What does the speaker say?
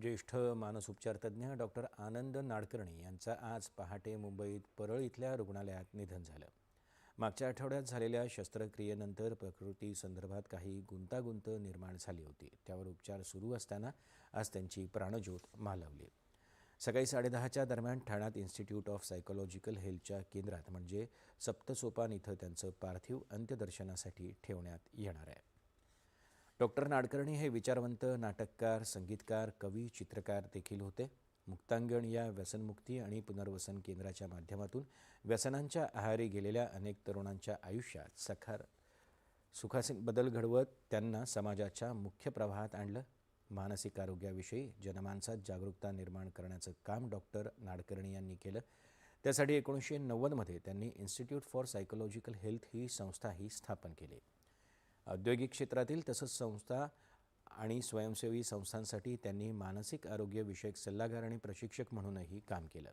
ज्येष्ठ मानसोपचारतज्ञ डॉक्टर आनंद नाडकर्णी यांचं आज पहाटे मुंबईत परळ इथल्या रुग्णालयात निधन झालं. मागच्या आठवड्यात झालेल्या शस्त्रक्रियेनंतर प्रकृतीसंदर्भात काही गुंतागुंत निर्माण झाली होती. त्यावर उपचार सुरू असताना आज त्यांची प्राणज्योत मालवली. सकाळी 10:30च्या दरम्यान ठाण्यात इन्स्टिट्यूट ऑफ सायकोलॉजिकल हेल्थच्या केंद्रात म्हणजे सप्तसोपान इथं त्यांचं पार्थिव अंत्यदर्शनासाठी ठेवण्यात येणार आहे. डॉक्टर नाडकर्णी हे विचारवंत नाटककार, संगीतकार, कवी, चित्रकार देखील होते. मुक्तांगण या व्यसनमुक्ती आणि पुनर्वसन केंद्राच्या माध्यमातून व्यसनांच्या आहारी गेलेल्या अनेक तरुणांच्या आयुष्यात सुखासीन बदल घडवत त्यांना समाजाच्या मुख्य प्रवाहात आणलं. मानसिक आरोग्याविषयी जनमानसात जागरूकता निर्माण करण्याचं काम डॉक्टर नाडकर्णी यांनी केलं. त्यासाठी 1990मध्ये त्यांनी इन्स्टिट्यूट फॉर सायकोलॉजिकल हेल्थ ही संस्थाही स्थापन केली. औद्योगिक क्षेत्रातील तसंच संस्था आणि स्वयंसेवी संस्थांसाठी त्यांनी मानसिक आरोग्य विषयक सल्लागार आणि प्रशिक्षक म्हणूनही काम केलं.